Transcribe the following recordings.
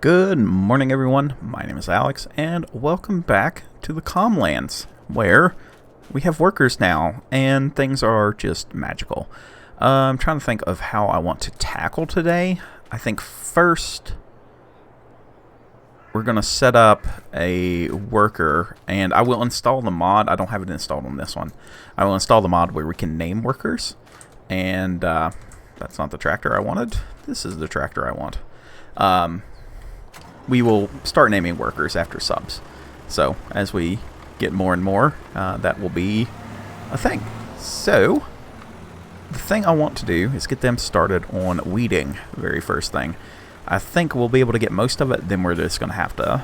Good morning, everyone. My name is Alex, and welcome back to the Comlands, where we have workers now, and things are just magical. I'm trying to think of how I want to tackle today. I think first we're going to set up a worker, and I will install the mod. I don't have it installed on this one. I will install the mod where we can name workers, and that's not the tractor I wanted. This is the tractor I want. We will start naming workers after subs. So as we get more and more, that will be a thing. So the thing I want to do is get them started on weeding, the very first thing. I think we'll be able to get most of it, then we're just going to have to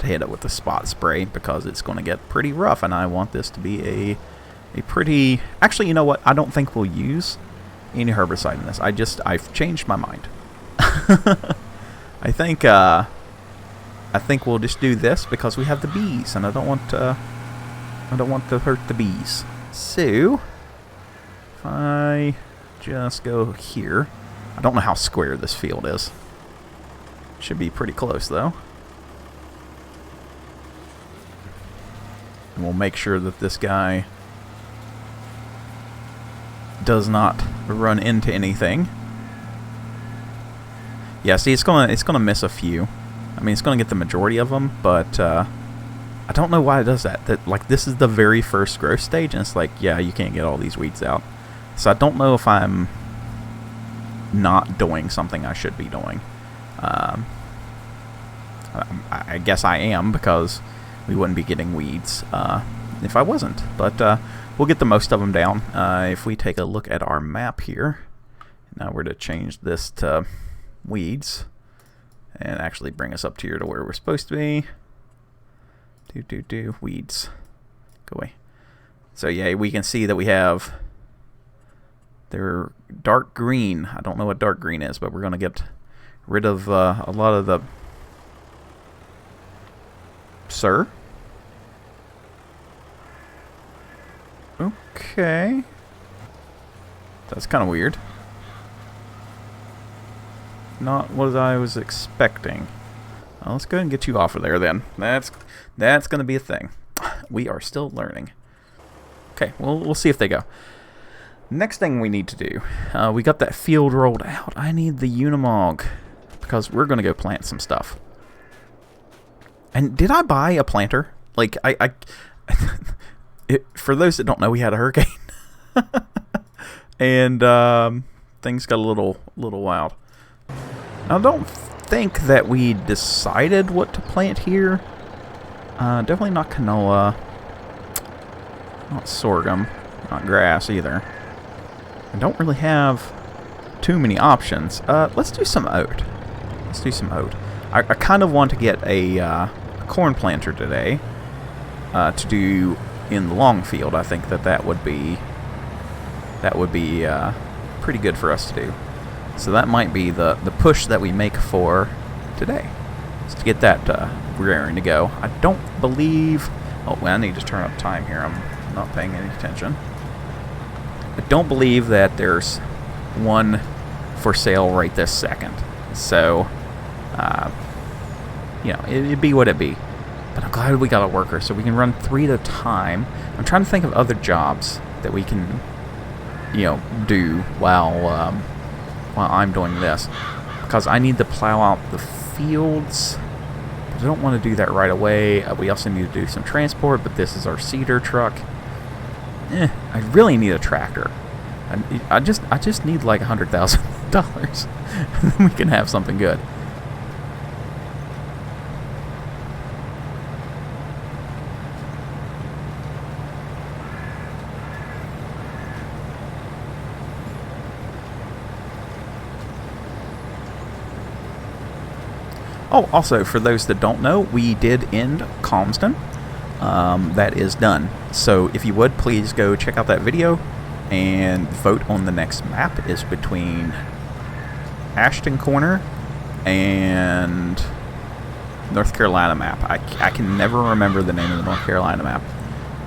hit it with the spot spray because it's going to get pretty rough, and I want this to be a pretty... Actually, you know what? I don't think we'll use any herbicide in this. I've changed my mind. I think we'll just do this because we have the bees, and I don't want to hurt the bees. So if I just go here, I don't know how square this field is. Should be pretty close though. And we'll make sure that this guy does not run into anything. Yeah, see, it's gonna miss a few. I mean, it's gonna get the majority of them, but I don't know why it does that. Like, this is the very first growth stage, and it's like, yeah, you can't get all these weeds out. So I don't know if I'm not doing something I should be doing. I guess I am, because we wouldn't be getting weeds if I wasn't. But we'll get the most of them down. If we take a look at our map here, now we're to change this to weeds and actually bring us up here to where we're supposed to be. Weeds, go away. So yeah, we can see that we have, they're dark green. I don't know what dark green is, but we're gonna get rid of a lot of the... Sir? Okay, that's kind of weird. Not what I was expecting. Well, let's go ahead and get you off of there then. That's going to be a thing. We are still learning. Okay, well, we'll see if they go. Next thing we need to do, we got that field rolled out. I need the Unimog because we're going to go plant some stuff. And did I buy a planter? Like, for those that don't know, we had a hurricane. And things got a little wild. I don't think that we decided what to plant here. Definitely not canola. Not sorghum. Not grass either. I don't really have too many options. Let's do some oat. Let's do some oat. I kind of want to get a corn planter today to do in the long field. I think that would be pretty good for us to do. So that might be the push that we make for today, is to get that rearing to go. I don't believe... Oh, well, I need to turn up time here. I'm not paying any attention. I don't believe that there's one for sale right this second. So, you know, it'd be what it be. But I'm glad we got a worker, so we can run 3 at a time. I'm trying to think of other jobs that we can, you know, do while I'm doing this, because I need to plow out the fields, but I don't want to do that right away. We also need to do some transport, but this is our cedar truck. I really need a tractor. I just need like $100,000, and then we can have something good. Oh, also, for those that don't know, we did end Calmston. That is done. So if you would, please go check out that video and vote on the next map. Is between Ashton Corner and North Carolina map. I can never remember the name of the North Carolina map.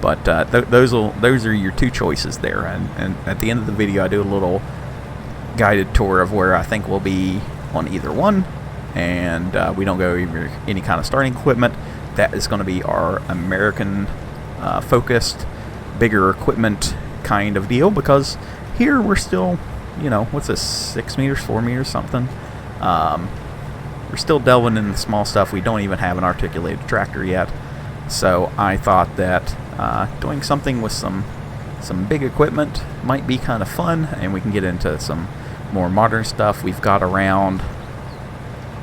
But those are your two choices there. And at the end of the video, I do a little guided tour of where I think we'll be on either one. and we don't go over any kind of starting equipment. That is going to be our American focused, bigger equipment kind of deal, because here we're still, you know, what's this, 6 meters, 4 meters, something? We're still delving in the small stuff. We don't even have an articulated tractor yet. So I thought that doing something with some big equipment might be kind of fun, and we can get into some more modern stuff. We've got around,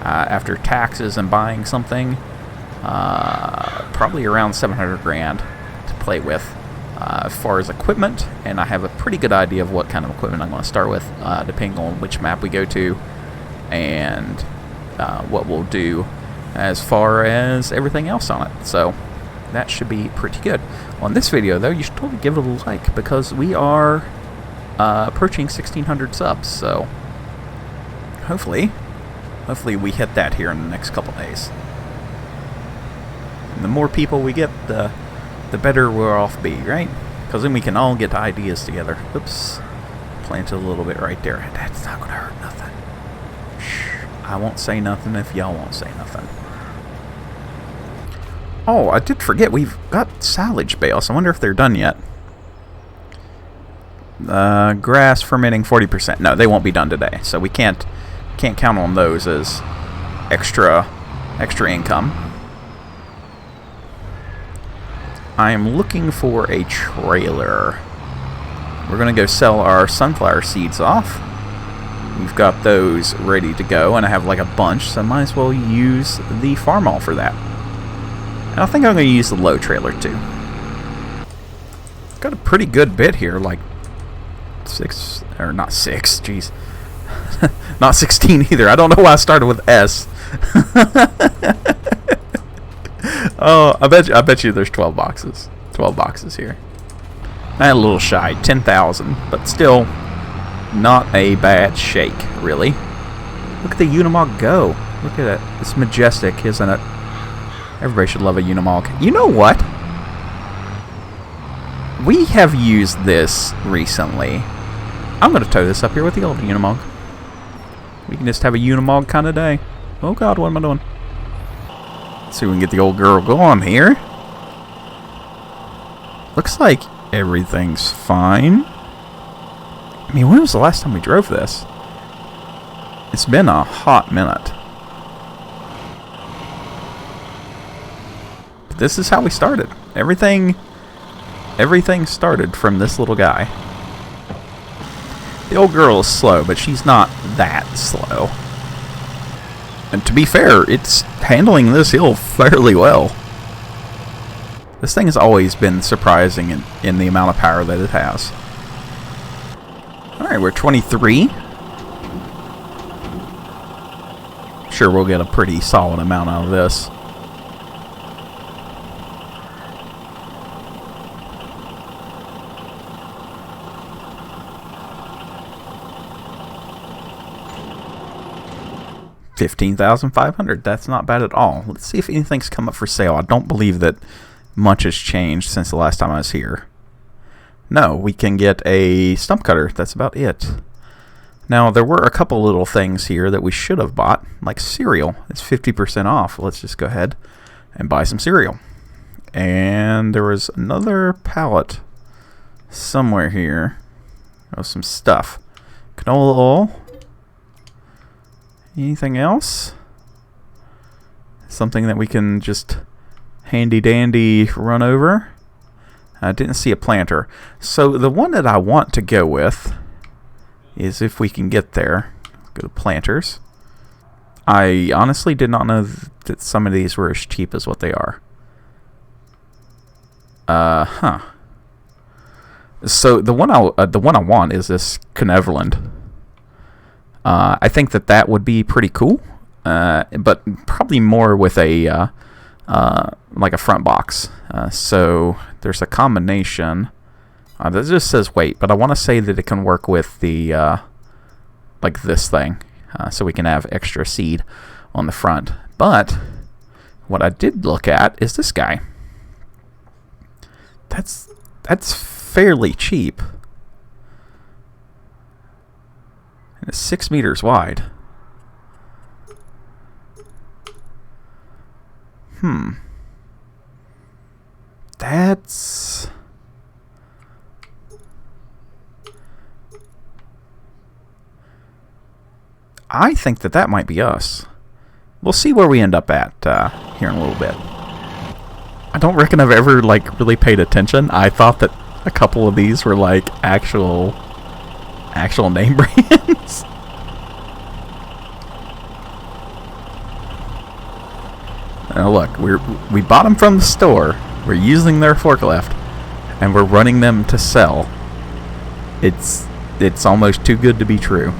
after taxes and buying something, probably around 700 grand to play with as far as equipment, and I have a pretty good idea of what kind of equipment I'm going to start with, depending on which map we go to, and what we'll do as far as everything else on it. So that should be pretty good. On this video, though, you should totally give it a like, because we are approaching 1,600 subs. So hopefully we hit that here in the next couple days. And the more people we get, the better we're off be, right? Because then we can all get ideas together. Oops, planted a little bit right there. That's not gonna hurt nothing. Shh, I won't say nothing if y'all won't say nothing. Oh, I did forget, we've got silage bales. I wonder if they're done yet. Grass fermenting 40%. No, they won't be done today, so we can't count on those as extra income. I am looking for a trailer. We're gonna go sell our sunflower seeds off. We've got those ready to go, and I have like a bunch, so I might as well use the farm all for that. And I think I'm going to use the low trailer too. Got a pretty good bit here, like 6, or not 6, jeez. Not 16 either. I don't know why I started with S. Oh, I bet you there's 12 boxes. 12 boxes here. A little shy, 10,000, but still not a bad shake, really. Look at the Unimog go. Look at it. It's majestic, isn't it? Everybody should love a Unimog. You know what? We have used this recently. I'm going to tow this up here with the old Unimog. We can just have a Unimog kind of day. Oh god, what am I doing? Let's see if we can get the old girl going here. Looks like everything's fine. I mean, when was the last time we drove this? It's been a hot minute. This is how we started. Everything started from this little guy. The old girl is slow, but she's not that slow. And to be fair, it's handling this hill fairly well. This thing has always been surprising in the amount of power that it has. Alright, we're 23. Sure, we'll get a pretty solid amount out of this. $15,500. That's not bad at all. Let's see if anything's come up for sale. I don't believe that much has changed since the last time I was here. No, we can get a stump cutter. That's about it. Now, there were a couple little things here that we should have bought, like cereal. It's 50% off. Let's just go ahead and buy some cereal. And there was another pallet somewhere here of some stuff. Canola oil. Anything else? Something that we can just handy dandy run over? I didn't see a planter. So the one that I want to go with is, if we can get there, go to planters. I honestly did not know that some of these were as cheap as what they are. So the one I want is this Cneverland. I think that would be pretty cool, but probably more with a like a front box. So there's a combination. That just says weight, but I want to say that it can work with the like this thing, so we can have extra seed on the front. But what I did look at is this guy. That's fairly cheap. And it's 6 meters wide. That's... I think that might be us. We'll see where we end up at here in a little bit. I don't reckon I've ever, like, really paid attention. I thought that a couple of these were, like, actual name brands. Now look, we bought them from the store. We're using their forklift, and we're running them to sell. It's almost too good to be true.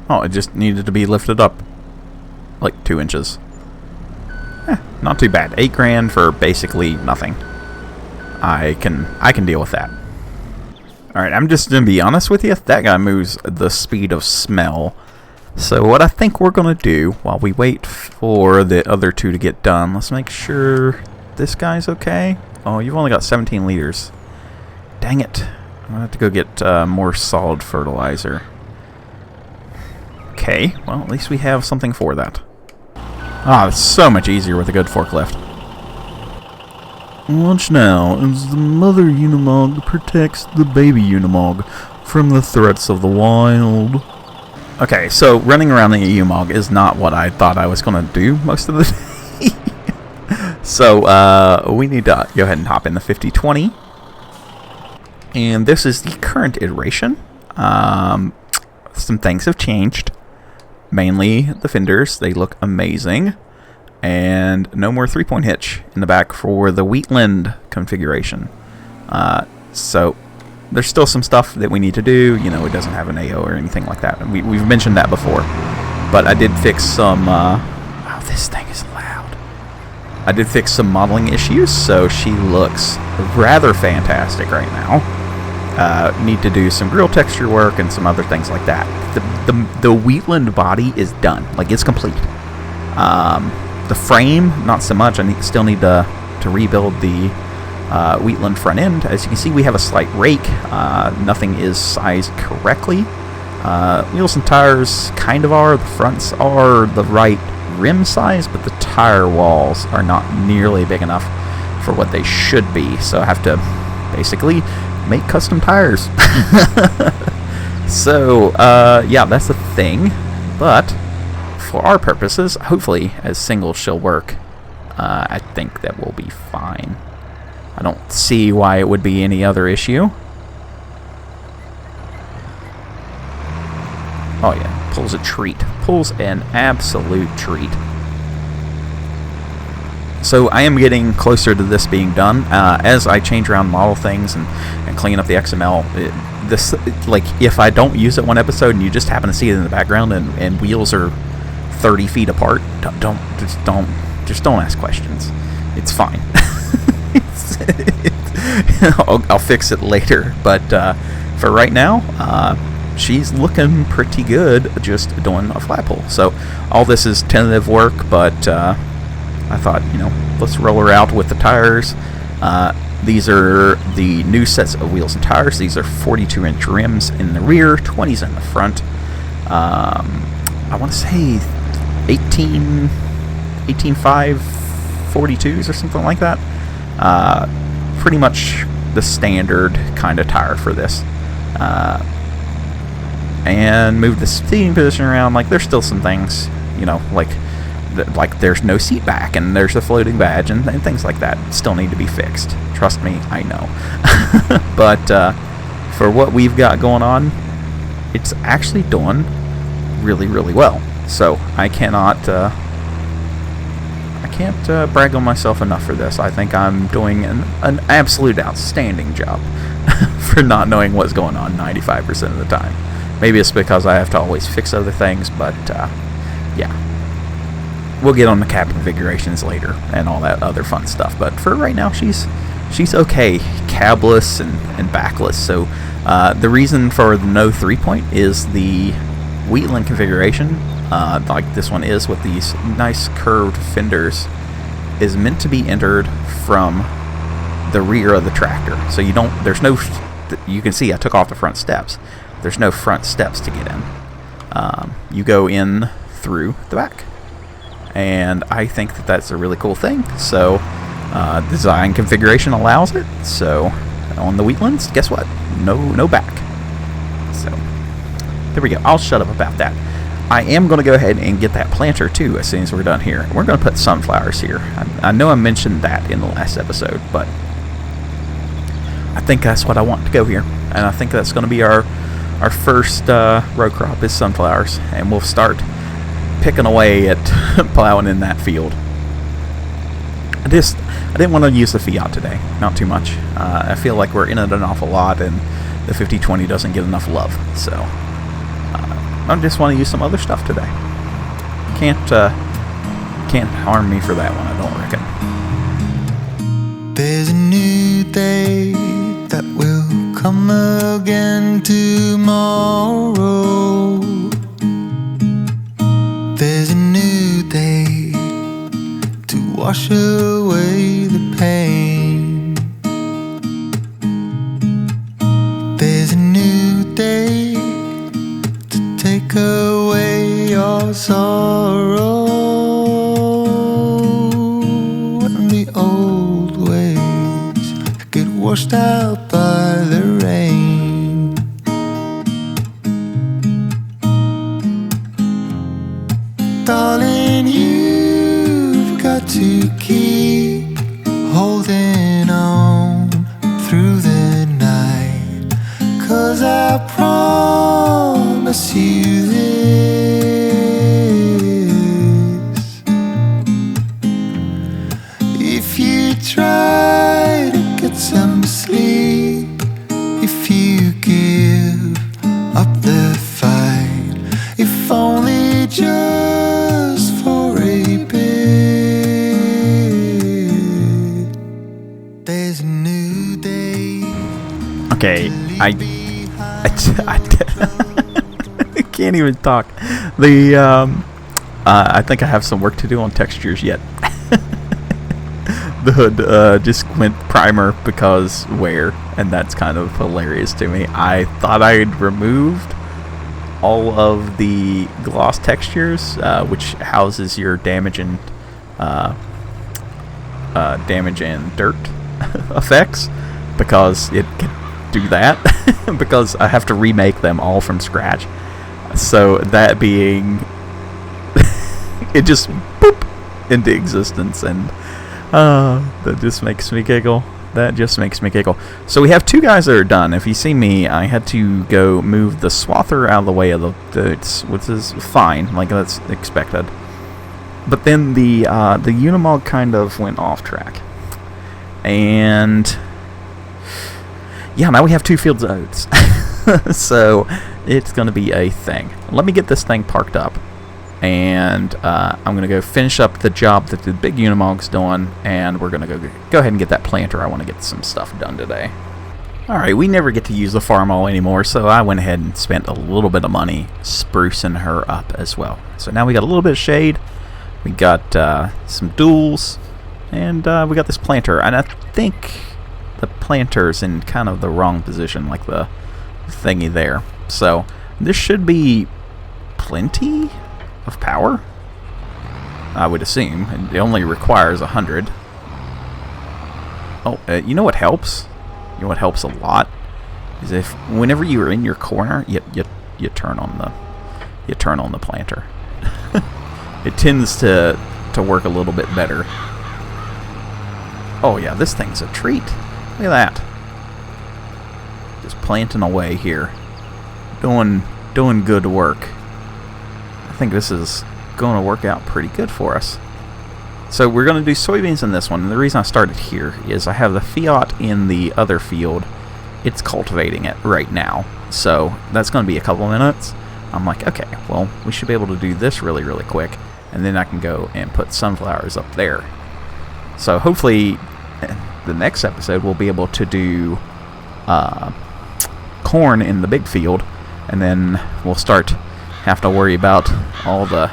Oh, it just needed to be lifted up like 2 inches. Not too bad. 8 grand for basically nothing. I can deal with that. All right, I'm just gonna be honest with you. That guy moves the speed of smell. So what I think we're gonna do while we wait for the other 2 to get done, let's make sure this guy's okay. Oh, you've only got 17 liters. Dang it! I'm gonna have to go get more solid fertilizer. Okay, well, at least we have something for that. Ah, it's so much easier with a good forklift. Watch now as the mother Unimog protects the baby Unimog from the threats of the wild. Okay, so running around the Unimog is not what I thought I was going to do most of the day. So, we need to go ahead and hop in the 5020. And this is the current iteration. Some things have changed. Mainly the fenders, they look amazing. And no more 3-point hitch in the back for the Wheatland configuration. So there's still some stuff that we need to do. You know, it doesn't have an AO or anything like that. And we've mentioned that before. But I did fix some... oh, this thing is loud. I did fix some modeling issues, so she looks rather fantastic right now. Need to do some grill texture work and some other things like that. The Wheatland body is done. Like, it's complete. The frame, not so much. I still need to rebuild the Wheatland front end. As you can see, we have a slight rake. Nothing is sized correctly. Wheels and tires kind of are. The fronts are the right rim size, but the tire walls are not nearly big enough for what they should be. So I have to basically make custom tires. So, yeah, that's the thing. But for our purposes, hopefully, as singles she'll work, I think that will be fine. I don't see why it would be any other issue. Oh yeah, pulls a treat. Pulls an absolute treat. So I am getting closer to this being done. As I change around model things and clean up the XML, like, if I don't use it one episode and you just happen to see it in the background and wheels are 30 feet apart, just don't ask questions. It's fine. I'll fix it later, but for right now, she's looking pretty good just doing a flat pull. So all this is tentative work, but I thought, you know, let's roll her out with the tires. These are the new sets of wheels and tires. These are 42-inch rims in the rear, 20s in the front. I want to say 18.5 42s or something like that. Pretty much the standard kind of tire for this. And move the seating position around. Like, there's still some things, you know, like there's no seat back and there's a floating badge and things like that still need to be fixed. Trust me, I know. But for what we've got going on, it's actually doing really, really well. So I can't brag on myself enough for this. I think I'm doing an absolute outstanding job for not knowing what's going on 95% of the time. Maybe it's because I have to always fix other things, but yeah. We'll get on the cab configurations later and all that other fun stuff. But for right now, she's okay, cabless and backless. So the reason for the no 3-point is the Wheatland configuration, like this one is with these nice curved fenders, is meant to be entered from the rear of the tractor. So you can see I took off the front steps. There's no front steps to get in. You go in through the back. and I think that that's a really cool thing. So design configuration allows it. So on the wheatlands, guess what? No back. So there we go. I'll shut up about that. I am going to go ahead and get that planter too as soon as we're done here. We're going to put sunflowers here. I know I mentioned that in the last episode, but I think that's what I want to go here. And I think that's going to be our first row crop is sunflowers. And we'll start picking away at plowing in that field. I didn't want to use the Fiat today. Not too much. I feel like we're in it an awful lot, and the 5020 doesn't get enough love. So I just want to use some other stuff today. Can't harm me for that one, I don't reckon. There's a new day that will come again tomorrow. There's a new day to wash away the pain. There's a new day to take away your sorrow, and the old ways get washed out by the rain. Darling, you've got to keep holding on through the night, 'cause I promise you this: if you try to get some sleep, if you give up the fight, if only just for a bit, there's a new day. Okay, I can't even talk. I think I have some work to do on textures yet. The hood just went primer because wear, and that's kind of hilarious to me. I thought I had removed all of the gloss textures, which houses your damage and dirt effects, because it can do that. Because I have to remake them all from scratch. So that being, it just boop into existence, and that just makes me giggle. That just makes me giggle. So we have two guys that are done. If you see me, I had to go move the swather out of the way of which is fine, like that's expected. But then the Unimog kind of went off track, and yeah, now we have two fields of oats. So it's going to be a thing. Let me get this thing parked up, and I'm going to go finish up the job that the big Unimog's doing, and we're going to go ahead and get that planter. I want to get some stuff done today. Alright, we never get to use the farm all anymore, so I went ahead and spent a little bit of money sprucing her up as well. So now we got a little bit of shade, we got some duals, and we got this planter. And I think the planter's in kind of the wrong position, like the thingy there. So this should be plenty of power, I would assume. It only requires 100. Oh, you know what helps? You know what helps a lot is if whenever you are in your corner, you turn on the planter. It tends to work a little bit better. Oh yeah, this thing's a treat. Look at that. Just planting away here. Doing good work. I think this is going to work out pretty good for us. So we're going to do soybeans in this one. And the reason I started here is I have the Fiat in the other field. It's cultivating it right now. So that's going to be a couple minutes. I'm like, okay, well, we should be able to do this really, really quick. And then I can go and put sunflowers up there. So hopefully the next episode we'll be able to do corn in the big field. And then we'll have to worry about all the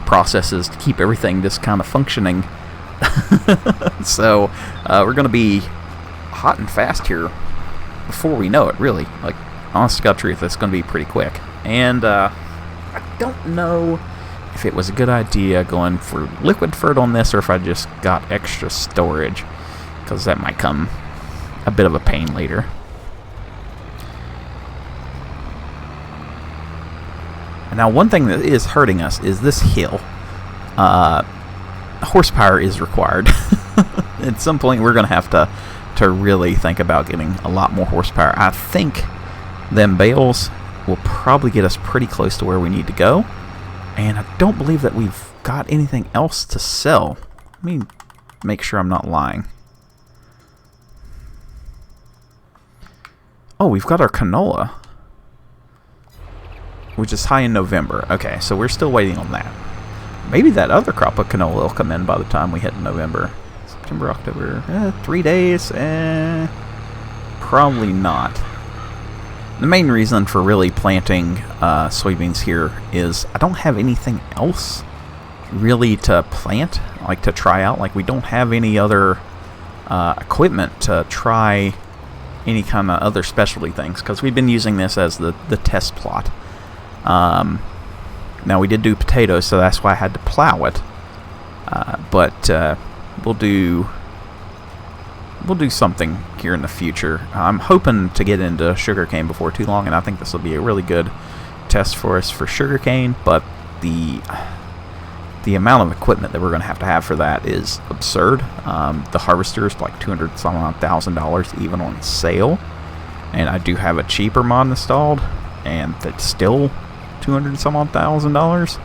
processes to keep everything just kind of functioning. So we're going to be hot and fast here before we know it, really. Like, honest to God truth, it's going to be pretty quick. And I don't know if it was a good idea going for liquid fert on this, or if I just got extra storage, because that might come a bit of a pain later. Now, one thing that is hurting us is this hill. Horsepower is required. At some point, we're going to have to really think about getting a lot more horsepower. I think them bales will probably get us pretty close to where we need to go. And I don't believe that we've got anything else to sell. Let me make sure I'm not lying. Oh, we've got our canola, which is high in November. Okay, so we're still waiting on that. Maybe that other crop of canola will come in by the time we hit November. September, October, 3 days? Probably not. The main reason for really planting soybeans here is I don't have anything else really to plant, like to try out. Like, we don't have any other equipment to try any kind of other specialty things, because we've been using this as the test plot. Now, we did do potatoes, so that's why I had to plow it. But we'll do something here in the future. I'm hoping to get into sugarcane before too long, and I think this will be a really good test for us for sugarcane. But the amount of equipment that we're going to have for that is absurd. The harvester is like $200,000 even on sale, and I do have a cheaper mod installed, and that's still $200,000.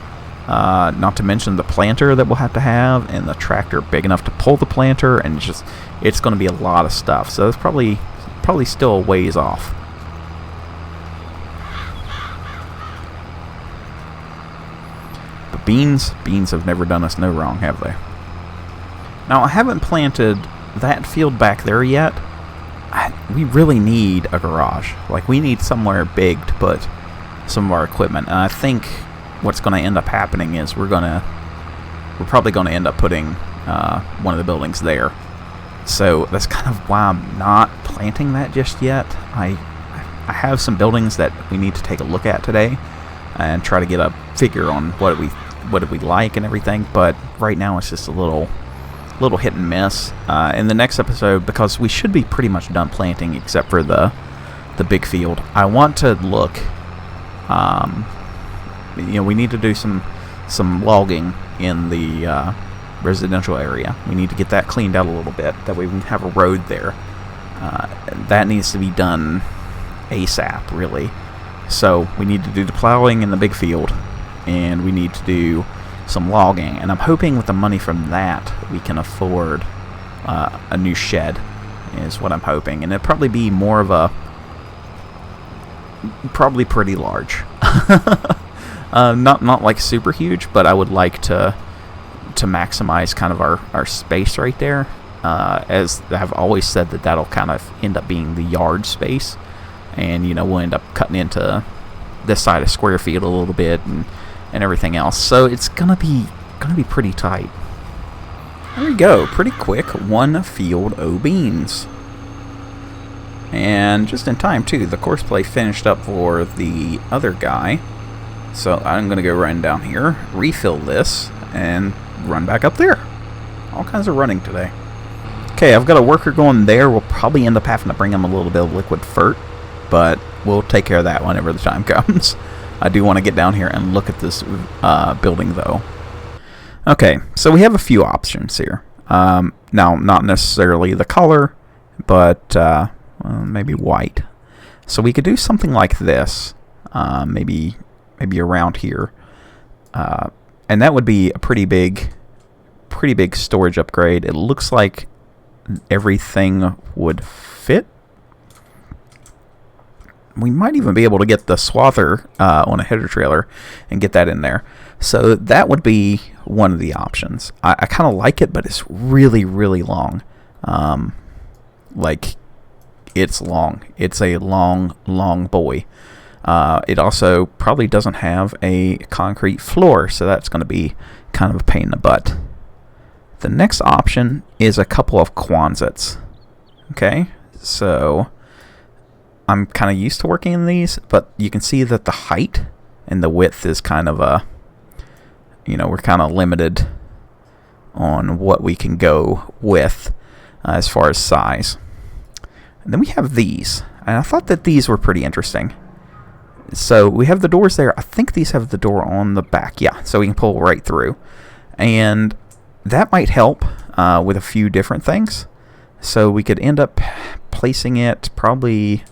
Not to mention the planter that we'll have to have, and the tractor big enough to pull the planter, and it's going to be a lot of stuff. So it's probably still a ways off. But beans have never done us no wrong, have they? Now, I haven't planted that field back there yet. We really need a garage. Like, we need somewhere big to put some of our equipment, and I think what's going to end up happening is we're probably going to end up putting one of the buildings there. So that's kind of why I'm not planting that just yet. I have some buildings that we need to take a look at today and try to get a figure on what do we like and everything. But right now it's just a little hit and miss. In the next episode, because we should be pretty much done planting except for the big field, I want to look. We need to do some logging in the residential area. We need to get that cleaned out a little bit. That way we can have a road there. That needs to be done ASAP, really. So we need to do the plowing in the big field, and we need to do some logging. And I'm hoping with the money from that we can afford a new shed, is what I'm hoping. And it'll probably be more of a probably pretty large. Not like super huge, but I would like to maximize kind of our space right there. As I've always said, that'll kind of end up being the yard space, and we'll end up cutting into this side of square field a little bit and everything else. So it's gonna be pretty tight. There we go, pretty quick 1 field o' beans. And just in time, too. The course play finished up for the other guy. So I'm going to go run down here, refill this, and run back up there. All kinds of running today. Okay, I've got a worker going there. We'll probably end up having to bring him a little bit of liquid fert, but we'll take care of that whenever the time comes. I do want to get down here and look at this building, though. Okay, so we have a few options here. Now, not necessarily the color, but maybe white. So we could do something like this, maybe around here, and that would be a pretty big storage upgrade. It looks like everything would fit. We might even be able to get the swather on a header trailer and get that in there. So that would be one of the options. I kind of like it, but it's really, really long. It's long. It's a long boy. It also probably doesn't have a concrete floor, so that's going to be kind of a pain in the butt. The next option is a couple of Quonsets. Okay, so I'm kind of used to working in these, but you can see that the height and the width is kind of you know, we're kind of limited on what we can go with as far as size. And then we have these, and I thought that these were pretty interesting. So we have the doors there. I think these have the door on the back. Yeah, so we can pull right through. And that might help with a few different things. So we could end up placing it probably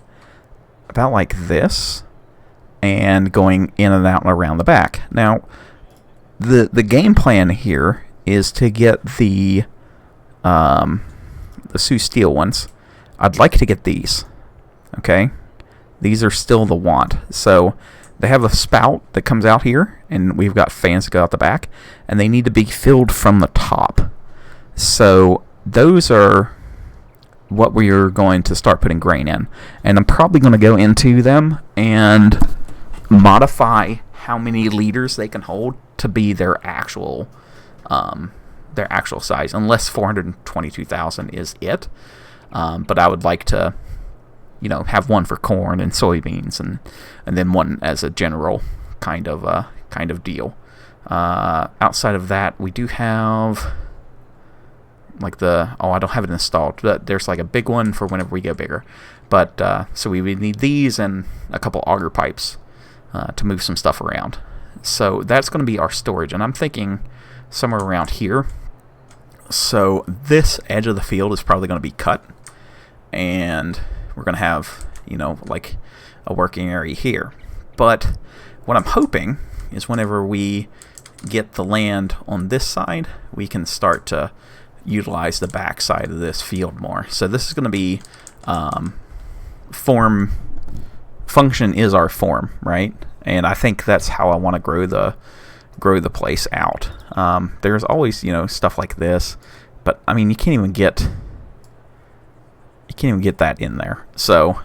about like this and going in and out and around the back. Now, the game plan here is to get the Sioux Steel ones. I'd like to get these. Okay? These are still the want. So they have a spout that comes out here, and we've got fans that go out the back, and they need to be filled from the top. So those are what we are going to start putting grain in. And I'm probably going to go into them and modify how many liters they can hold to be their actual size, unless 422,000 is it. But I would like to, you know, have one for corn and soybeans, and then one as a general kind of deal. Outside of that, we do have like I don't have it installed, but there's like a big one for whenever we go bigger. But so we would need these and a couple auger pipes to move some stuff around. So that's going to be our storage, and I'm thinking somewhere around here. So this edge of the field is probably going to be cut, and we're going to have, you know, like a working area here. But what I'm hoping is whenever we get the land on this side, we can start to utilize the back side of this field more. So this is going to be function is our form, right? And I think that's how I want to grow the place out. There's always, you know, stuff like this, but I mean, you can't even get that in there. So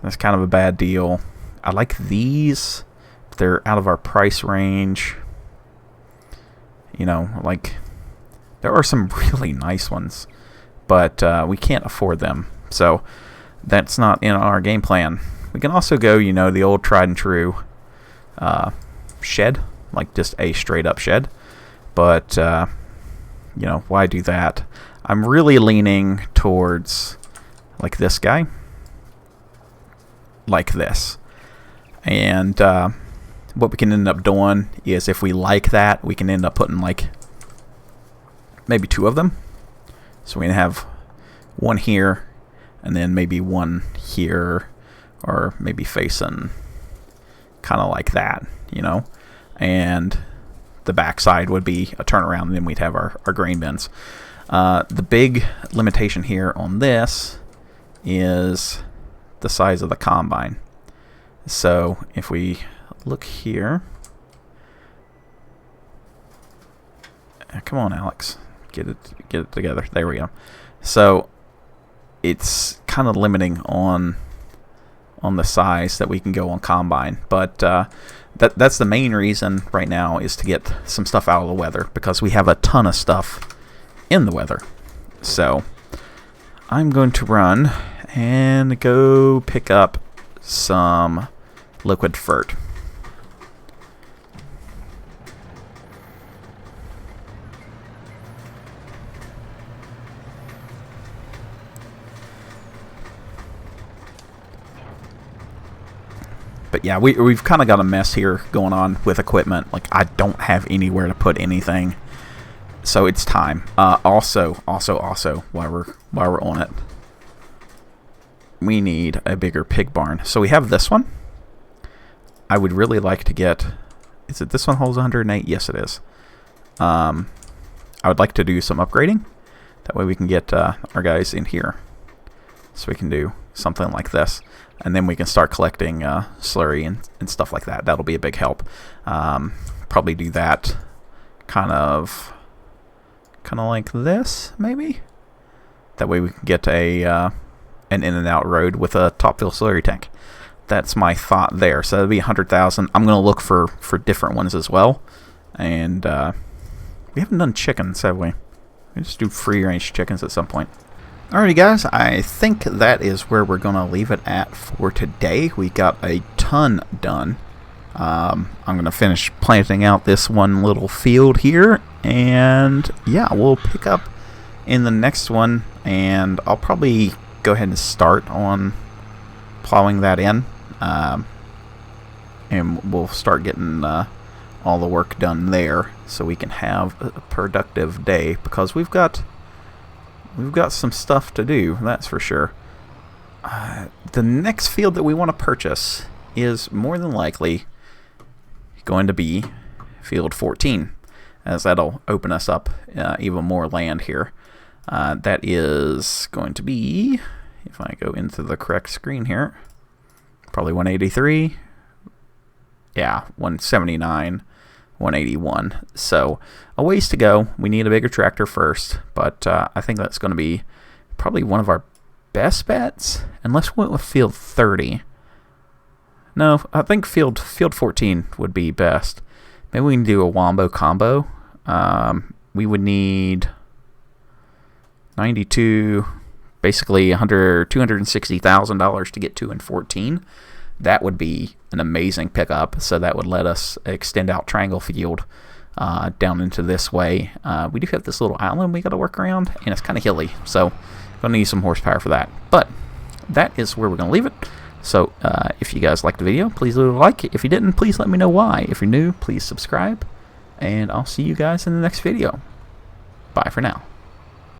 that's kind of a bad deal. I like these. They're out of our price range. You know, like there are some really nice ones, but we can't afford them. So that's not in our game plan. We can also go, you know, the old tried and true shed, like just a straight up shed. But, you know, why do that? I'm really leaning towards like this guy. Like this. And what we can end up doing is if we like that, we can end up putting like maybe two of them. So we can have one here and then maybe one here, or maybe facing kind of like that, you know. And the backside would be a turnaround, and then we'd have our grain bins. The big limitation here on this is the size of the combine. So if we look here, come on, Alex, get it together. There we go. So it's kind of limiting on the size that we can go on combine, but that's the main reason right now is to get some stuff out of the weather, because we have a ton of stuff in the weather. So I'm going to run and go pick up some liquid fert. But yeah, we've kind of got a mess here going on with equipment. Like, I don't have anywhere to put anything, so it's time. Also, while we're on it, we need a bigger pig barn. So we have this one. I would really like to get. Is it this one holds 108? Yes, it is. I would like to do some upgrading. That way we can get our guys in here. So we can do something like this. And then we can start collecting slurry and stuff like that. That'll be a big help. Probably do that kind of like this, maybe. That way we can get an in and out road with a top fill slurry tank. That's my thought there. So that'll be 100,000. I'm gonna look for different ones as well. And we haven't done chickens, have we? We just do free range chickens at some point. Alrighty guys, I think that is where we're going to leave it at for today. We got a ton done. I'm going to finish planting out this one little field here, and yeah, we'll pick up in the next one, and I'll probably go ahead and start on plowing that in, and we'll start getting all the work done there, so we can have a productive day, because we've got some stuff to do, that's for sure. The next field that we want to purchase is more than likely going to be field 14, as that'll open us up even more land here. That is going to be, if I go into the correct screen here, probably 183, yeah, 179, 181. So a ways to go. We need a bigger tractor first, but I think that's going to be probably one of our best bets, unless we went with field 30. No, I think field 14 would be best. Maybe we can do a wombo combo. We would need 92, basically $260,000 to get 2 and 14. That would be an amazing pickup. So that would let us extend out Triangle Field down into this way. We do have this little island we got to work around, and it's kind of hilly, so gonna need some horsepower for that. But that is where we're gonna leave it. So if you guys liked the video, please leave a like. If you didn't, please let me know why. If you're new, please subscribe, and I'll see you guys in the next video. Bye for now.